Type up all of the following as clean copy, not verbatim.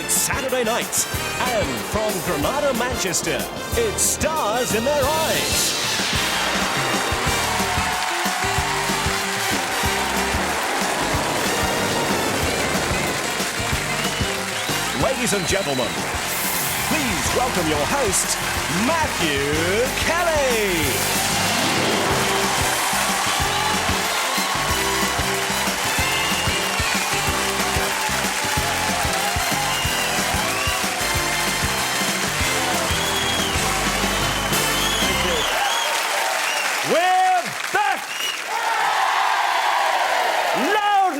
Saturday night. And from Granada, Manchester, it's Stars in Their Eyes. Ladies and gentlemen, please welcome your host, Matthew Kelly.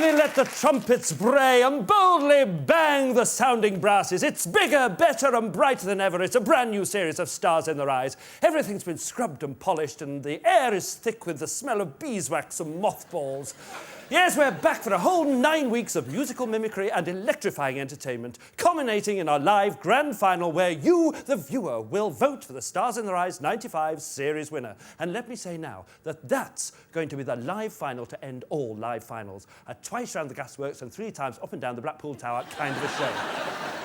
Let the trumpets bray and boldly bang the sounding brasses. It's bigger, better and brighter than ever. It's a brand new series of Stars in Their Eyes. Everything's been scrubbed and polished and the air is thick with the smell of beeswax and mothballs. Yes, we're back for a whole 9 weeks of musical mimicry and electrifying entertainment, culminating in our live grand final where you, the viewer, will vote for the Stars in Their Eyes 95 series winner. And let me say now that that's going to be the live final to end all live finals. Twice round the gasworks and 3 times up and down the Blackpool Tower, kind of a show.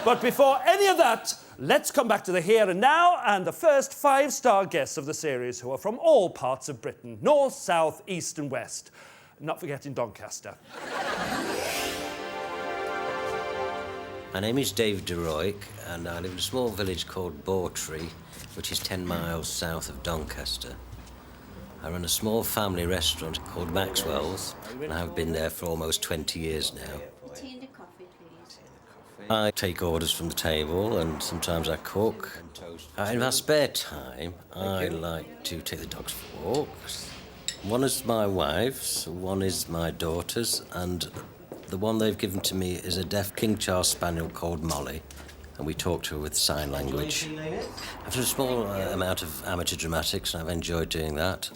But before any of that, let's come back to the here and now and the first 5-star guests of the series who are from all parts of Britain, north, south, east and west. Not forgetting Doncaster. My name is Dave DeRoik, and I live in a small village called Bawtry, which is 10 miles south of Doncaster. I run a small family restaurant called Maxwell's, and I have been there for almost 20 years now. Tea and a coffee, please. I take orders from the table, and sometimes I cook. In my spare time, I like to take the dogs for walks. One is my wife's, one is my daughter's, and the one they've given to me is a deaf King Charles Spaniel called Molly, and we talk to her with sign language. I've done a small amount of amateur dramatics, and I've enjoyed doing that.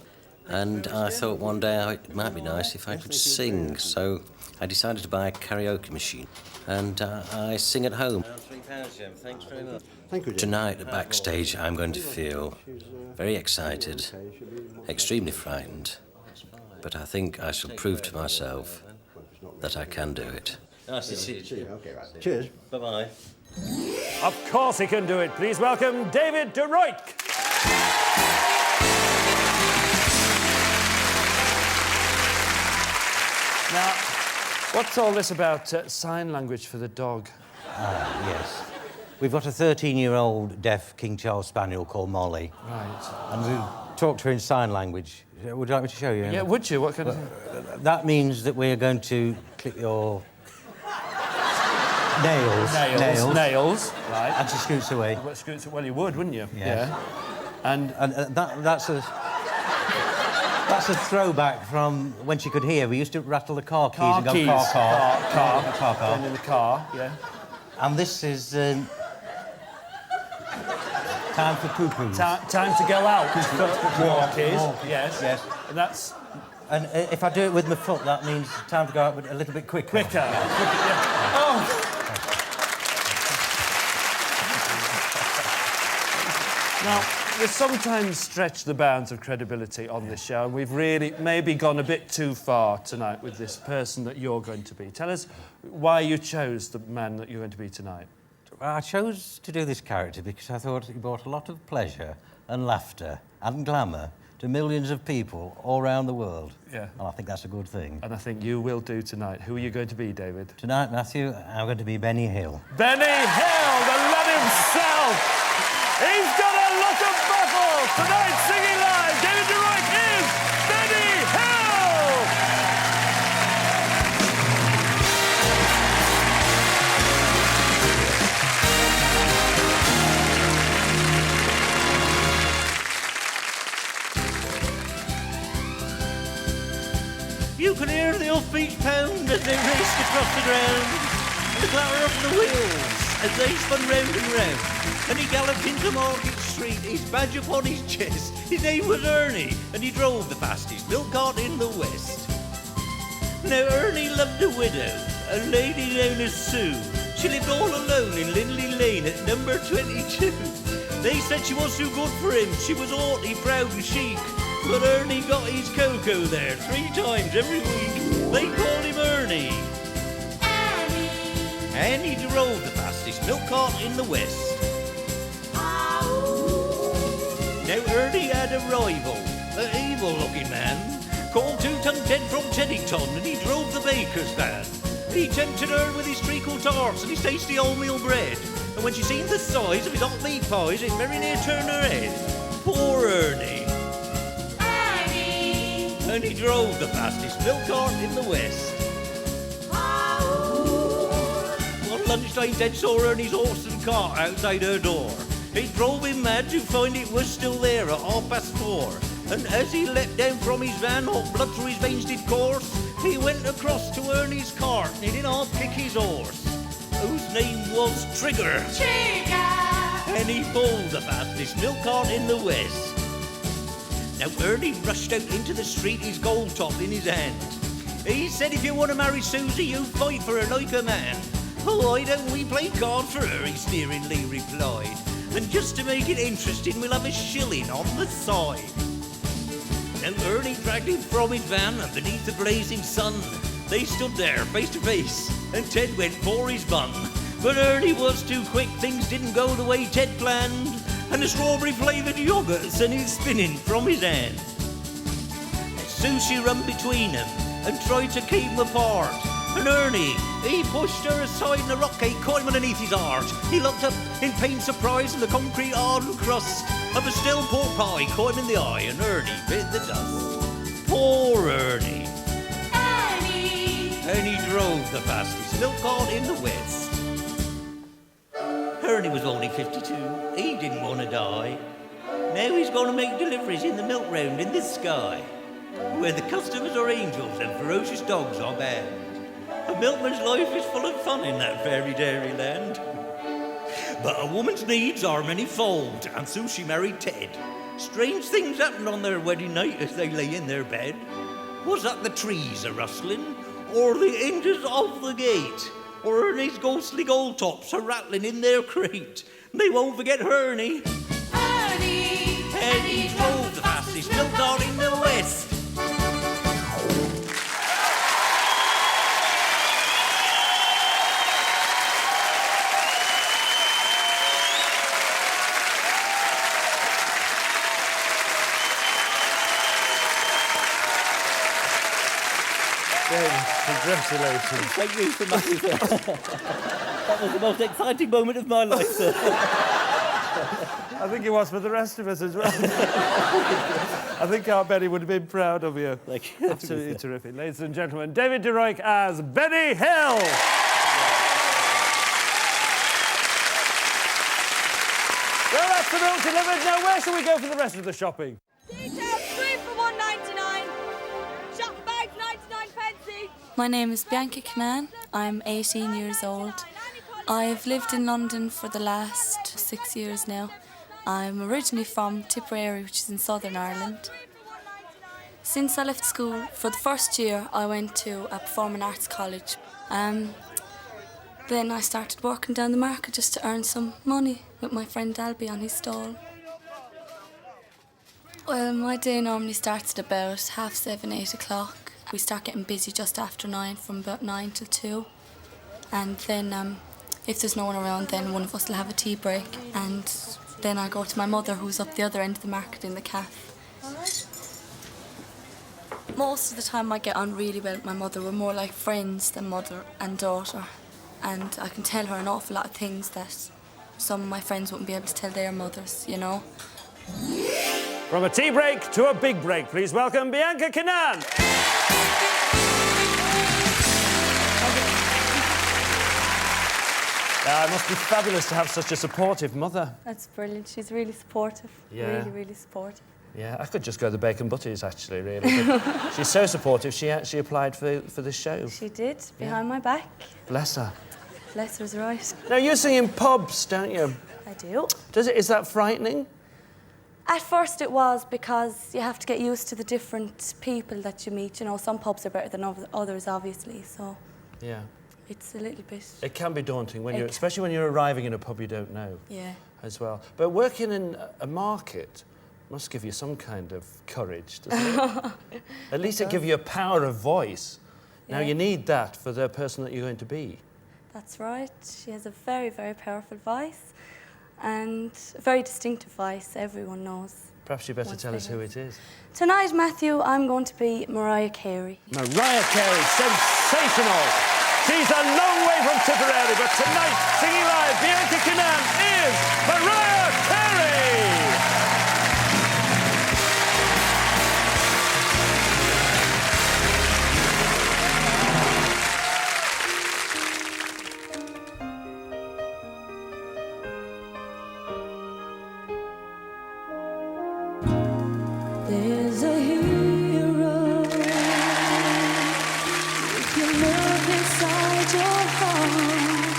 And I thought one day it might be nice if I could sing, so I decided to buy a karaoke machine, and I sing at home. £3, Jim. Thanks very much. Thank you, Jim. Tonight, backstage, I'm going to feel very excited, extremely frightened, but I think I shall prove to myself that I can do it. Nice to see you. Okay, right. Cheers. Bye-bye. Of course he can do it. Please welcome David DeRoik. Now, what's all this about sign language for the dog? Yes. We've got a 13-year-old deaf King Charles Spaniel called Molly. Right. And we talk to her in sign language. Would you like me to show you? Yeah, would you? What kind of... That means that we're going to clip your... nails. Nails. Right. And she scoots away. Well, you would, wouldn't you? Yeah. And that's a throwback from when she could hear. We used to rattle the car keys and go car. And in the car, yeah. And this is time for poo-poos. Time to go out. Walkies. Yes. And that's... And if I do it with my foot, that means time to go out a little bit quicker. Quicker, yeah. Oh! Now, we sometimes stretch the bounds of credibility on this show, and we've really maybe gone a bit too far tonight with this person that you're going to be. Tell us why you chose the man that you're going to be tonight. Well, I chose to do this character because I thought he brought a lot of pleasure and laughter and glamour to millions of people all around the world. Yeah. And I think that's a good thing. And I think you will do tonight. Who are you going to be, David? Tonight, Matthew, I'm going to be Benny Hill. Benny Hill, the lad himself! He's got a lot of battle! Tonight, singing live, David DeRoik is Benny Hill! You can hear the offbeat pound as they raced across the ground, and the clatter of the wheels as they spun round and round. And he galloped into Market Street, his badge upon his chest. His name was Ernie, and he drove the fastest milk cart in the West. Now Ernie loved a widow, a lady known as Sue. She lived all alone in Lindley Lane at number 22. They said she was too good for him, she was haughty, proud and chic. But Ernie got his cocoa there 3 times every week. They called him Ernie. and he drove the fastest milk cart in the West. Now Ernie had a rival, an evil-looking man, called Two-Ton Ted from Teddington, and he drove the baker's van. He tempted her with his treacle tarts and his tasty wholemeal bread, and when she seen the size of his hot meat pies, it very near turned her head. Poor Ernie. Ernie! And he drove the fastest milk cart in the West. One lunchtime, Ted saw Ernie's horse and cart outside her door. It drove him mad to find it was still there at 4:30. And as he leapt down from his van, hot blood through his veins did course, he went across to Ernie's cart, and he did half kick his horse, whose name was Trigger. Trigger! And he pulled the fastest milk cart in the West. Now Ernie rushed out into the street, his gold top in his hand. He said, if you want to marry Susie, you fight for her like a man. Oh, why don't we play cards for her, he sneeringly replied. And just to make it interesting, we'll have a shilling on the side. Now Ernie dragged him from his van, and beneath the blazing sun, they stood there face to face, and Ted went for his bun. But Ernie was too quick, things didn't go the way Ted planned, and the strawberry-flavoured yoghurt sent it spinning from his hand. And Susie ran between them and tried to keep them apart. And Ernie, he pushed her aside and the rock cake caught him underneath his arch. He looked up in pained surprise and the concrete hardened crust of a stale pork pie caught him in the eye, and Ernie bit the dust. Poor Ernie. Ernie! And he drove the fastest milk cart in the West. Ernie was only 52. He didn't want to die. Now he's going to make deliveries in the milk round in the sky, where the customers are angels and ferocious dogs are banned. A milkman's life is full of fun in that fairy dairy land. But a woman's needs are manifold, and so she married Ted. Strange things happened on their wedding night as they lay in their bed. Was that the trees a-rustling, or the hinges of the gate, or Ernie's ghostly gold tops a-rattling in their crate? They won't forget Ernie. Ernie! And he drove the fastest milk cart in the West. Congratulations. Thank you so much. That was the most exciting moment of my life, sir. I think it was for the rest of us as well. I think our Benny would have been proud of you. Thank you. Absolutely terrific. Ladies and gentlemen, David DeRoik as Benny Hill. Well, that's the milk delivered. Now, where shall we go for the rest of the shopping? Details 3 for £1.99. Shop bags 99 pence each. My name is Bianca Canaan. I'm 18 years old. I've lived in London for the last 6 years now. I'm originally from Tipperary, which is in Southern Ireland. Since I left school, for the first year, I went to a performing arts college. Then I started working down the market just to earn some money with my friend Albie on his stall. Well, my day normally starts at about 7:30, 8 o'clock. We start getting busy just after 9, from about 9 till 2. And then if there's no one around, then one of us will have a tea break. And then I go to my mother, who's up the other end of the market in the cafe. Most of the time I get on really well with my mother. We're more like friends than mother and daughter. And I can tell her an awful lot of things that some of my friends wouldn't be able to tell their mothers, you know. From a tea break to a big break, please welcome Bianca Canaan. It must be fabulous to have such a supportive mother. That's brilliant. She's really supportive. Yeah. Really, really supportive. Yeah, I could just go to the Bacon Butties, actually, really. But she's so supportive, she actually applied for this show. She did, behind my back. Bless her. Bless her's right. Now, you sing in pubs, don't you? I do. Is that frightening? At first it was, because you have to get used to the different people that you meet. You know, some pubs are better than others, obviously, so Yeah. it's a little bit... It can be daunting, especially when you're arriving in a pub you don't know. Yeah. As well. But working in a market must give you some kind of courage, doesn't it? At least it gives you a power of voice. Now, Yeah. you need that for the person that you're going to be. That's right. She has a very, very powerful voice and a very distinctive voice, everyone knows. Perhaps you better Once tell they us who hear it is. Tonight, Matthew, I'm going to be Mariah Carey. Mariah Carey, sensational. She's a long way from Tipperary, but tonight, singing live, Bianca Kinnan is Mariah Carey. There's a hero. If you look inside your heart,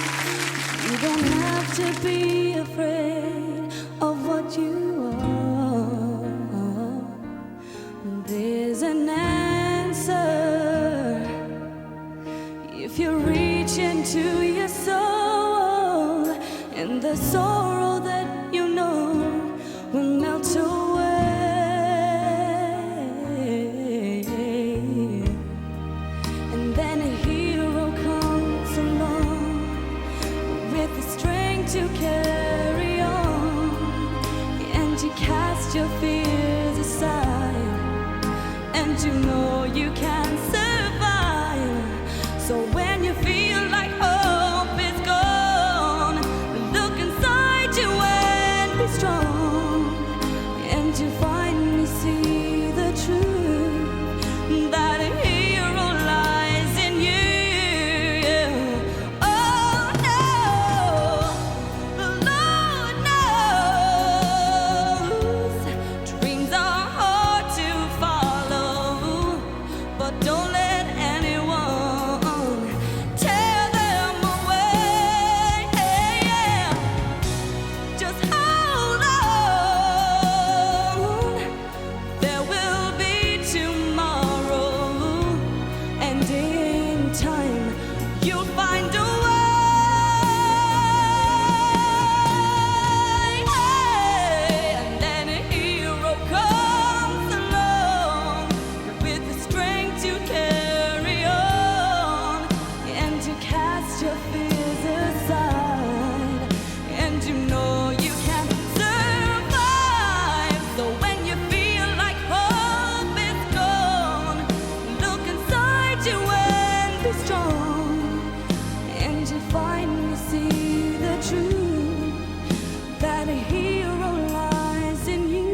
you don't have to be afraid of what you are. There's an answer if you reach into your soul, and the sorrow that you know will melt away. And then a hero comes along with the strength to carry on, and you cast your fears aside, and you know you can survive. So when you feel like hope is gone, look inside you and be strong, and you finally see the truth, that a hero lies in you. Oh no, the Lord knows dreams are hard to follow, but don't let anyone tear them away. Just hold on, there will be tomorrow, and in time you'll find a way. And then a hero comes along with the strength to carry on, and you cast your fears aside, and you know you can survive. So when you feel like hope is gone, look inside you and be strong, and you finally see the truth, that a hero lies in you.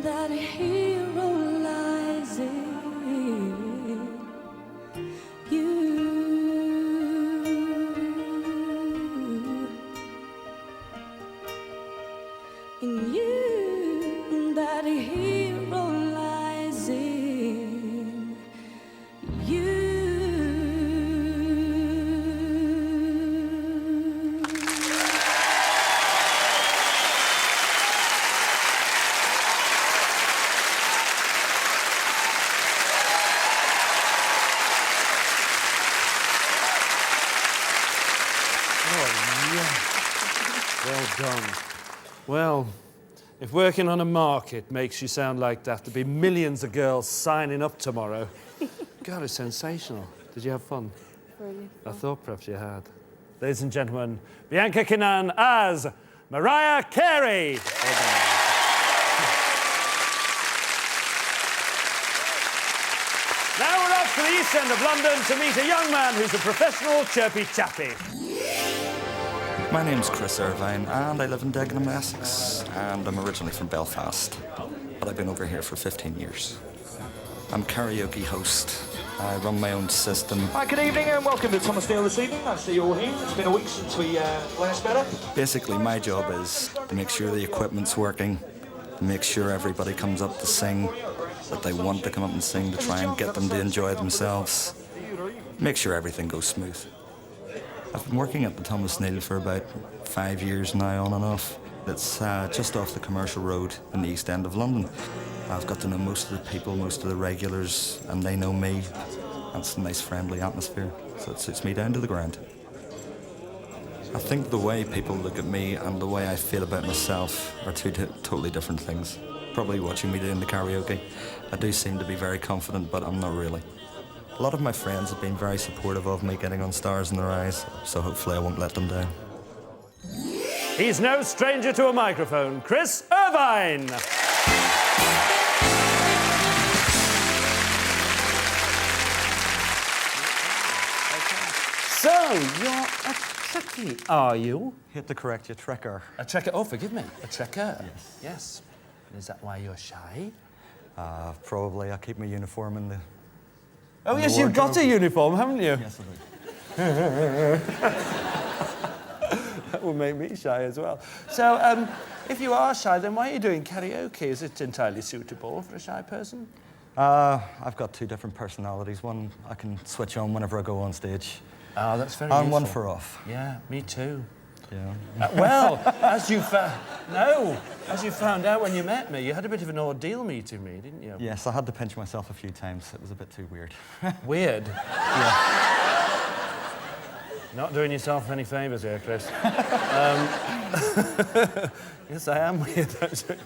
That a hero lies in you. In you, that a hero lies in you. Well done. Well, if working on a market makes you sound like that, there'll be millions of girls signing up tomorrow. God, it's sensational. Did you have fun? Brilliant. I thought perhaps you had. Ladies and gentlemen, Bianca Kinnan as Mariah Carey. Well done. Now we're off to the East End of London to meet a young man who's a professional chirpy chappy. My name's Chris Irvine and I live in Dagenham, Essex, and I'm originally from Belfast, but I've been over here for 15 years. I'm karaoke host. I run my own system. Hi, good evening and welcome to Thomas Neal this evening. Nice to see you all here. It's been a week since we last met up. Basically, my job is to make sure the equipment's working, to make sure everybody comes up to sing, that they want to come up and sing, to try and get them to enjoy themselves, make sure everything goes smooth. I've been working at the Thomas Neal for about 5 years now, on and off. It's just off the Commercial Road in the East End of London. I've got to know most of the people, most of the regulars, and they know me. It's a nice, friendly atmosphere, so it suits me down to the ground. I think the way people look at me and the way I feel about myself are two totally different things. Probably watching me doing the karaoke, I do seem to be very confident, but I'm not really. A lot of my friends have been very supportive of me getting on Stars in Their Eyes, so hopefully I won't let them down. He's no stranger to a microphone, Chris Irvine. So, you're a trekkie, are you? Hate to correct you, trekker. A trekker, oh, forgive me, a trekker. Yes. Yes. And is that why you're shy? Probably. I keep my uniform in the... Oh, yes, you've got a uniform, haven't you? Yes, I do. That will make me shy as well. So, if you are shy, then why are you doing karaoke? Is it entirely suitable for a shy person? I've got two different personalities. One I can switch on whenever I go on stage. Oh, that's very And useful. one for off. Yeah, me too. Yeah. Well, as you found out when you met me, you had a bit of an ordeal meeting me, didn't you? Yes, I had to pinch myself a few times. It was a bit too weird. Weird? Yeah. Not doing yourself any favours here, Chris. Yes, I am weird, actually.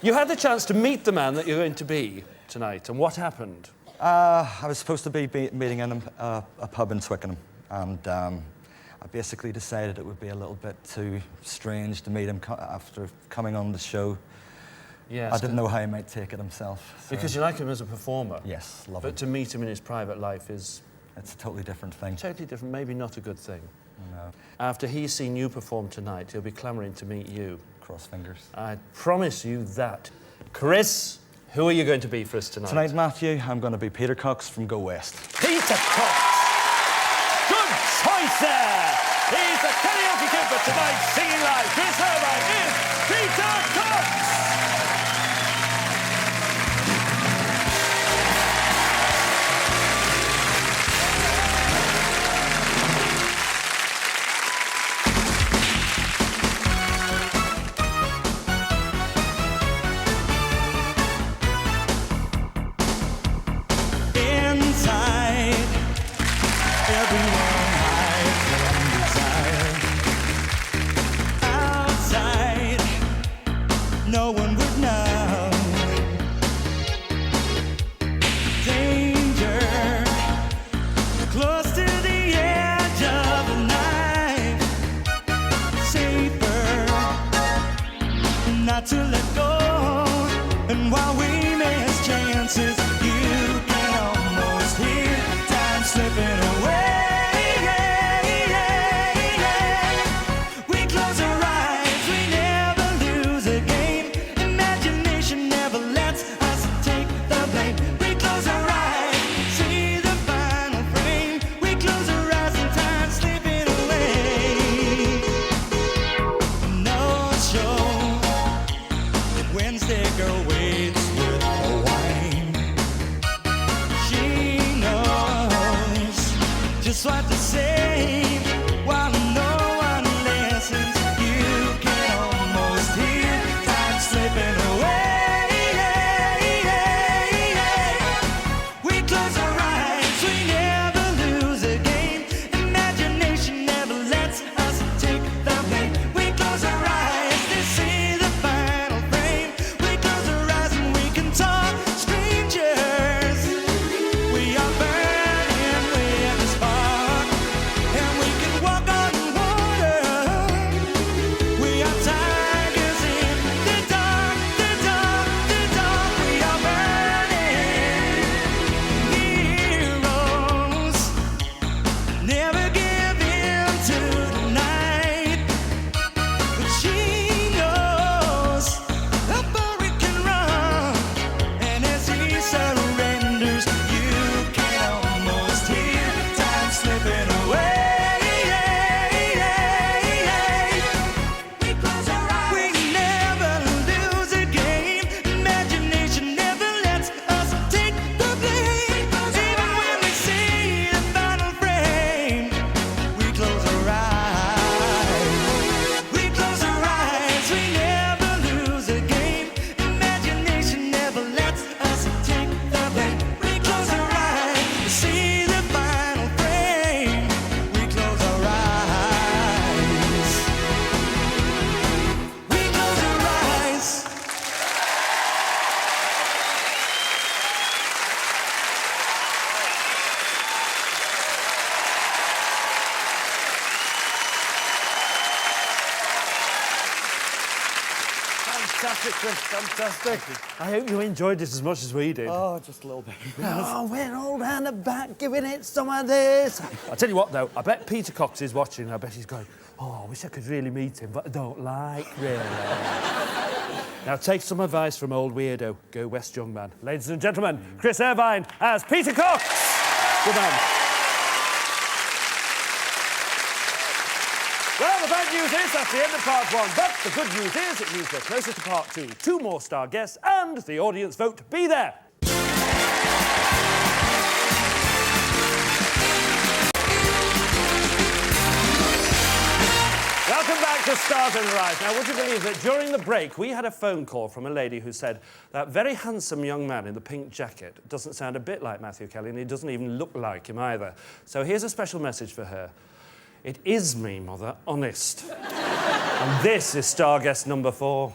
You had the chance to meet the man that you're going to be tonight, and what happened? I was supposed to be meeting in a pub in Twickenham, and I basically decided it would be a little bit too strange to meet him after coming on the show. Yes. I didn't know how he might take it himself. So. Because you like him as a performer. Yes, love him. But to meet him in his private life is... It's a totally different thing. Totally different, maybe not a good thing. No. After he's seen you perform tonight, he'll be clamouring to meet you. Cross fingers. I promise you that. Chris, who are you going to be for us tonight? Tonight, Matthew, I'm going to be Peter Cox from Go West. Peter Cox! Good choice there! He's the karaoke kid for tonight, singing live. Chris Irvine is Peter Cox! No one would know. Danger, close to the edge of the knife. Safer not to let go. And while we miss chances, you can almost hear time slipping away. Fantastic, Chris, fantastic. I hope you enjoyed this as much as we did. Oh, just a little bit. Oh, we're all round the back giving it some of this. I'll tell you what, though, I bet Peter Cox is watching. I bet he's going, oh, I wish I could really meet him, but I don't like, really. Now, take some advice from old weirdo. Go West, young man. Ladies and gentlemen, Chris Irvine as Peter Cox. Good man. Well, the bad news is that's the end of part one, but the good news is it means we're closer to part two. 2 more star guests and the audience vote. Be there. Welcome back to Stars in the Rise. Now, would you believe that during the break we had a phone call from a lady who said that very handsome young man in the pink jacket doesn't sound a bit like Matthew Kelly and he doesn't even look like him either. So here's a special message for her. It is me, Mother, honest. And this is star guest number 4.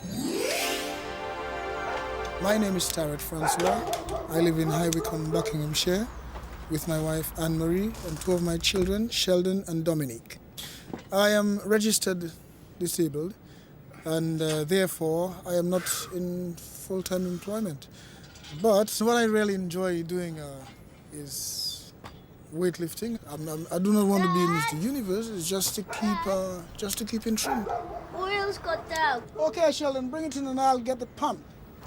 My name is Tarrant Francois. I live in High Wycombe, Buckinghamshire, with my wife Anne-Marie and 2 of my children, Sheldon and Dominique. I am registered disabled and therefore I am not in full-time employment. But what I really enjoy doing is weightlifting. I do not want to be Mr. Universe. It's just to keep in trim. Oil's got down. Okay, Sheldon, bring it in and I'll get the pump.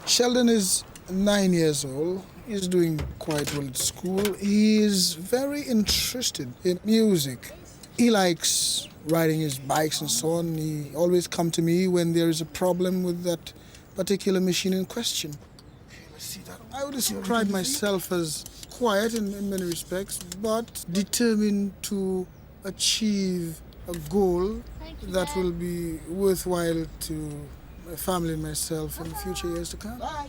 Sheldon is 9 years old. He's doing quite well at school. He is very interested in music. He likes riding his bikes and so on. He always comes to me when there is a problem with that particular machine in question. I would describe myself as quiet in many respects, but determined to achieve a goal that will be worthwhile to my family and myself in the future years to come. Bye.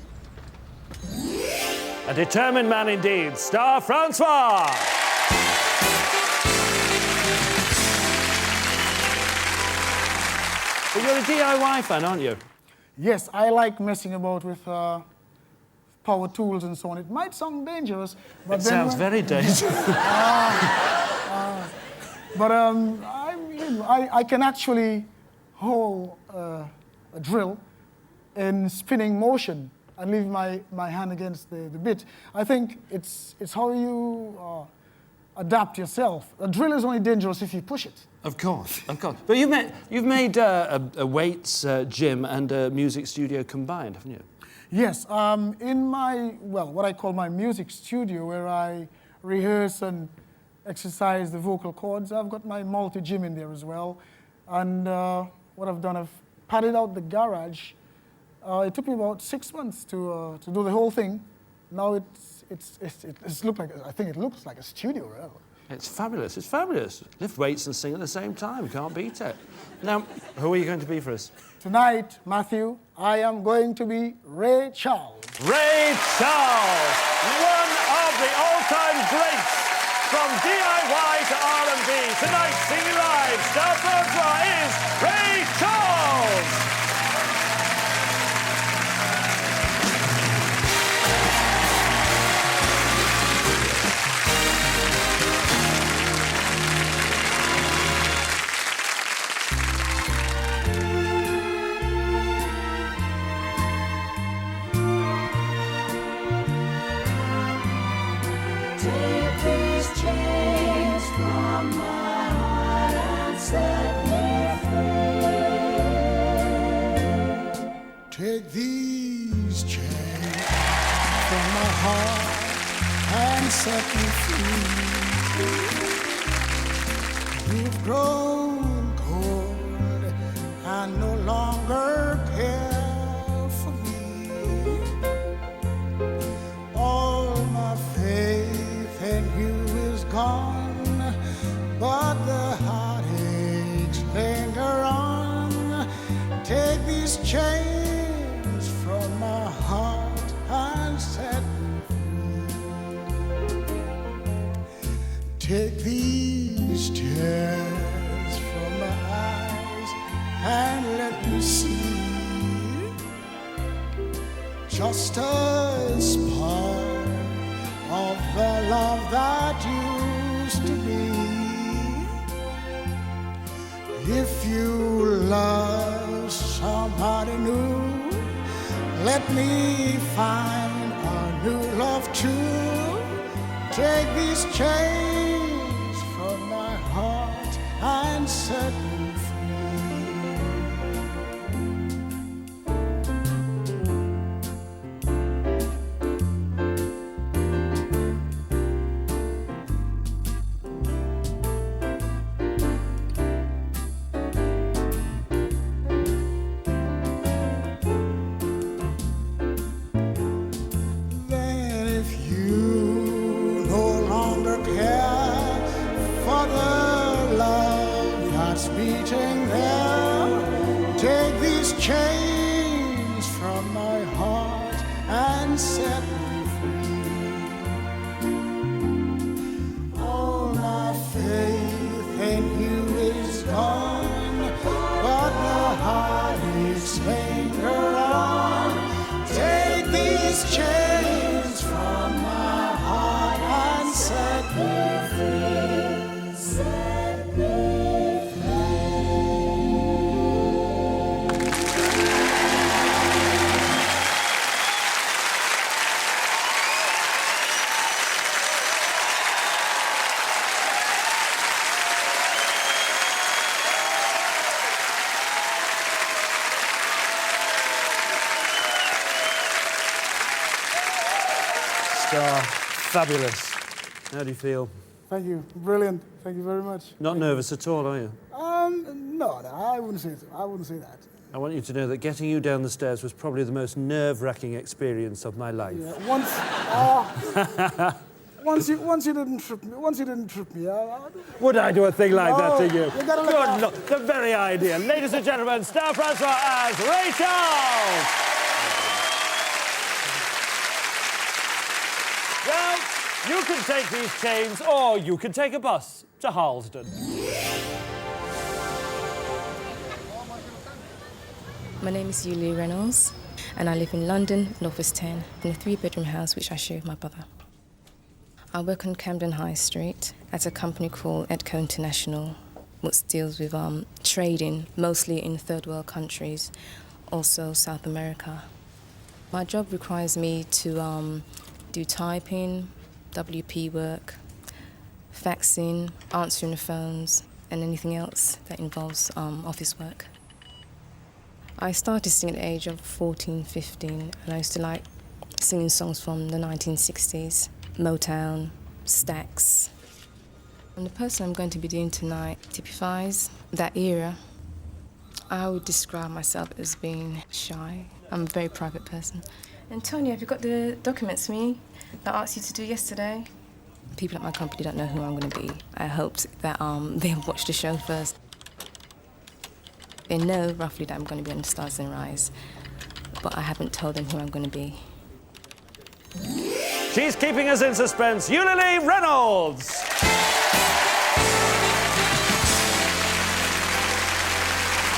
A determined man indeed, Star Francois. But you're a DIY fan, aren't you? Yes, I like messing about with power tools and so on. It might sound dangerous, but it sounds very dangerous. But I can actually hold a drill in spinning motion and leave my hand against the bit. I think it's how you adapt yourself. A drill is only dangerous if you push it. Of course, of course. But you've made a weights gym and a music studio combined, haven't you? Yes, in my, what I call my music studio, where I rehearse and exercise the vocal cords, I've got my multi-gym in there as well. And what I've done, I've padded out the garage. It took me about 6 months to do the whole thing. Now I think it looks like a studio, really. It's fabulous, it's fabulous. Lift weights and sing at the same time, can't beat it. Now, who are you going to be for us? Tonight, Matthew, I am going to be Ray Charles. Ray Charles, one of the all-time greats from DIY to R&B. Tonight, singing live, Star Francois is Ray Charles. Take these chains from my heart and set me free. You've grown cold and no longer care for me. All my faith in you is gone, but the heartaches linger on. Take these chains from my heart and set me free. Take these tears from my eyes and let me see just a spark of the love that used to be. If you love somebody new, Let me find a new love too. Take these chains from my heart and set me beating there. Take these chains from my heart and set me free. All my faith in you is gone, but the heartaches linger on. Take these chains from my heart and set me free. Set me free. Star, fabulous. How do you feel? Thank you. Brilliant. Thank you very much. Not nervous at all, are you? No, I wouldn't say so. I wouldn't say that. I want you to know that getting you down the stairs was probably the most nerve-wracking experience of my life. Yeah, once you didn't trip me. Once you didn't trip me. Would I do a thing like that to you? You gotta look Good out. Lord, the very idea. Ladies and gentlemen, Star Francois as Rachel! Well, you can take these chains, or you can take a bus to Harlesden. My name is Julie Reynolds, and I live in London, Northwest 10, in a 3-bedroom house which I share with my brother. I work on Camden High Street at a company called Edco International, which deals with trading, mostly in third world countries, also South America. My job requires me to do typing, WP work, faxing, answering the phones, and anything else that involves office work. I started singing at the age of 14, 15, and I used to like singing songs from the 1960s, Motown, Stax. And the person I'm going to be doing tonight typifies that era. I would describe myself as being shy. I'm a very private person. Antonio, have you got the documents for me that I asked you to do yesterday? People at my company don't know who I'm going to be. I hoped that they'll watch the show first. They know roughly that I'm going to be on Stars and Rise, but I haven't told them who I'm going to be. She's keeping us in suspense, Eulalie Reynolds!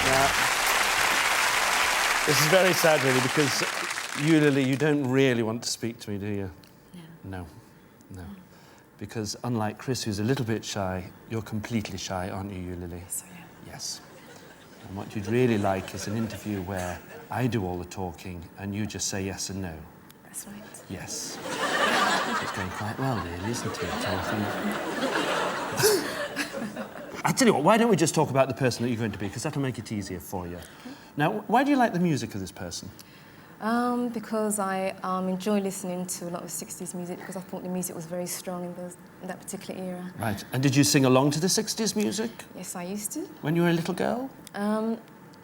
Now, this is very sad, really, because, Eulalie, you don't really want to speak to me, do you? No. No. Because unlike Chris, who's a little bit shy, you're completely shy, aren't you, Eulalie? Yes, I am. Yes. And what you'd really like is an interview where I do all the talking and you just say yes and no. That's right. Yes. It's going quite well, really, isn't it? I tell you what, why don't we just talk about the person that you're going to be, because that'll make it easier for you. Okay. Now, why do you like the music of this person? Because I enjoy listening to a lot of 60s music, because I thought the music was very strong in that particular era. Right. And did you sing along to the 60s music? Yes, I used to. When you were a little girl?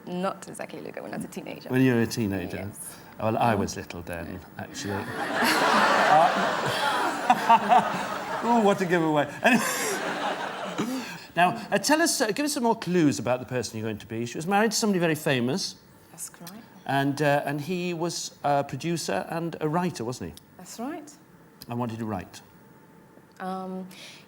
Not exactly little, when I was a teenager. When you were a teenager? Yes. Well, I was little then, actually. Oh, what a giveaway. Anyway. Now, tell us, give us some more clues about the person you're going to be. She was married to somebody very famous. That's correct. And he was a producer and a writer, wasn't he? That's right. And what did he write?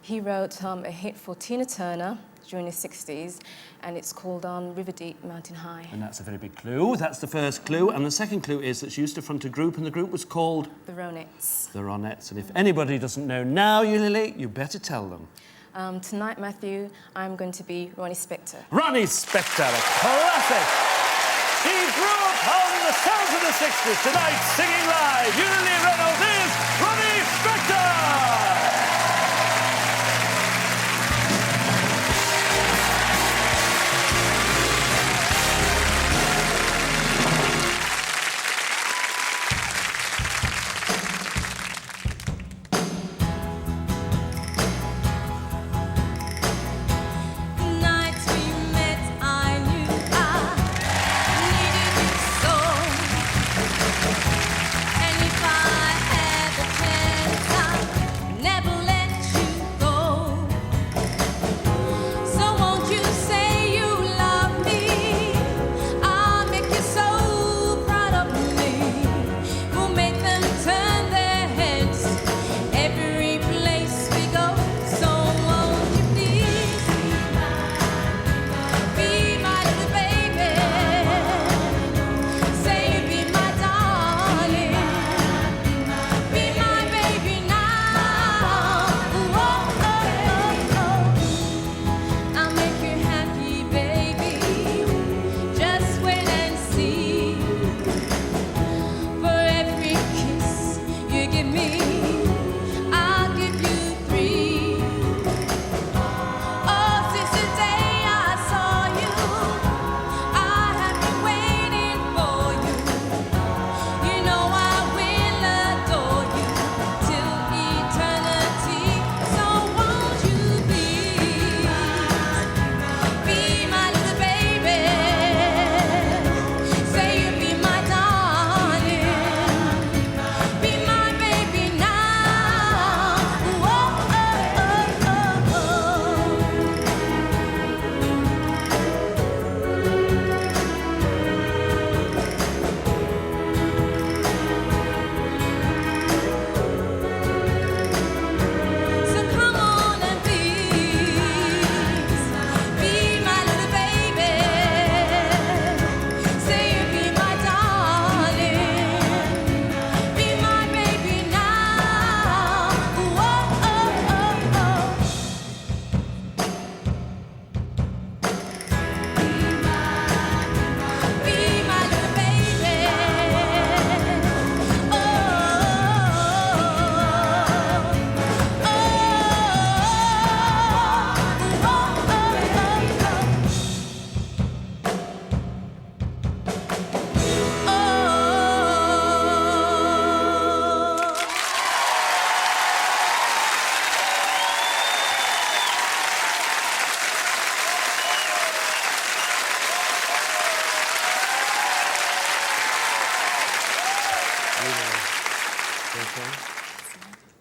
He wrote a hit for Tina Turner during the 60s, and it's called River Deep, Mountain High. And that's a very big clue. That's the first clue. And the second clue is that she used to front a group, and the group was called? The Ronettes. The Ronettes. And if anybody doesn't know now, Eulalie, you better tell them. Tonight, Matthew, I'm going to be Ronnie Spector. Ronnie Spector, a classic. She grew up on the sounds of the 60s. Tonight, singing live, Julie Reynolds is Ronnie Spector!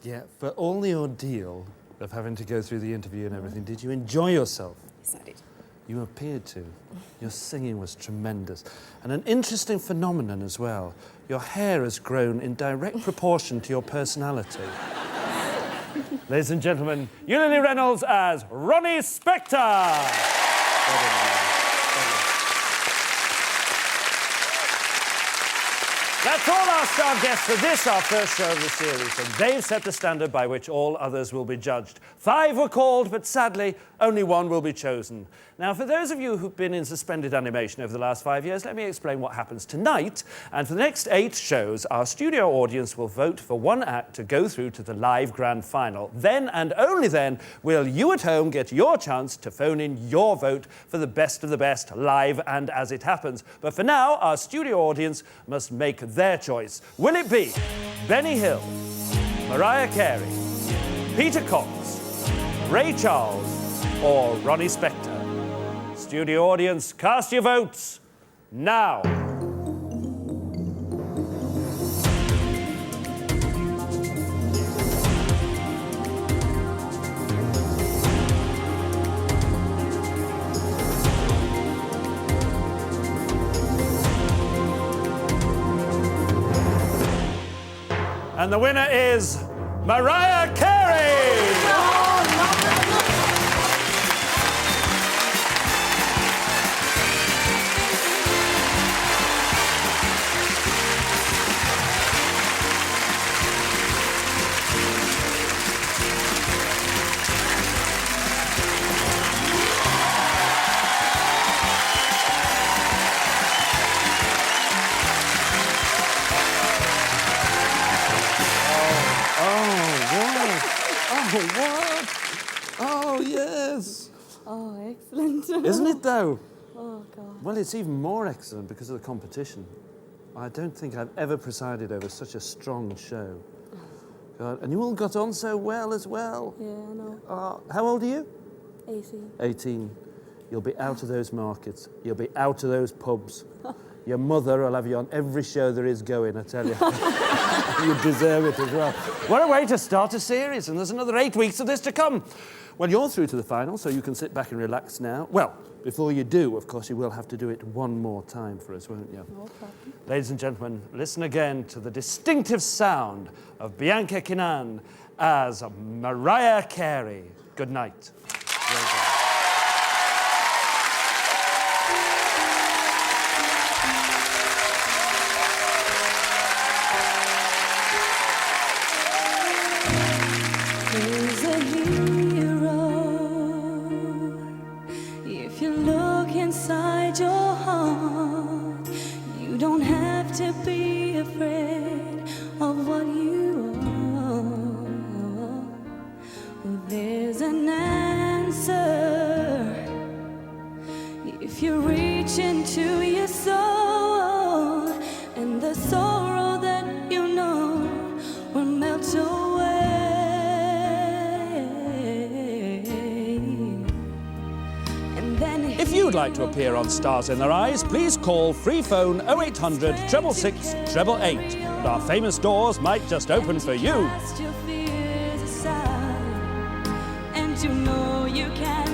Yeah, for all the ordeal of having to go through the interview and everything, did you enjoy yourself? Yes, I did. You appeared to. Your singing was tremendous. And an interesting phenomenon as well. Your hair has grown in direct proportion to your personality. Ladies and gentlemen, Julie Reynolds as Ronnie Spector! That's all our star guests for this, our first show of the series, and they've set the standard by which all others will be judged. 5 were called, but sadly, only 1 will be chosen. Now, for those of you who've been in suspended animation over the last 5 years, let me explain what happens tonight. And for the next 8 shows, our studio audience will vote for 1 act to go through to the live grand final. Then, and only then, will you at home get your chance to phone in your vote for the best of the best, live and as it happens. But for now, our studio audience must make their choice. Will it be Benny Hill, Mariah Carey, Peter Cox, Ray Charles, or Ronnie Spector? Studio audience, cast your votes now. And the winner is Mariah Carey! Oh, excellent. Isn't it, though? Oh, God. Well, it's even more excellent because of the competition. I don't think I've ever presided over such a strong show. God, and you all got on so well as well. Yeah, I know. How old are you? 18. 18. You'll be out of those markets. You'll be out of those pubs. Your mother will have you on every show there is going, I tell you. You deserve it as well. What a way to start a series, and there's another 8 weeks of this to come. Well, you're through to the final, so you can sit back and relax now. Well, before you do, of course, you will have to do it one more time for us, won't you? No problem. Ladies and gentlemen, listen again to the distinctive sound of Bianca Kinnan as Mariah Carey. Good night. Well done. He's a hero. If you look inside your heart, you don't have to be afraid of what you are. There's an answer if you reach into your soul, and the sorrow that you know will melt away. If you'd like to appear on Stars in Their Eyes, please call free phone 0800 666 888. And our famous doors might just open for you. Cast your fears aside, and you know you can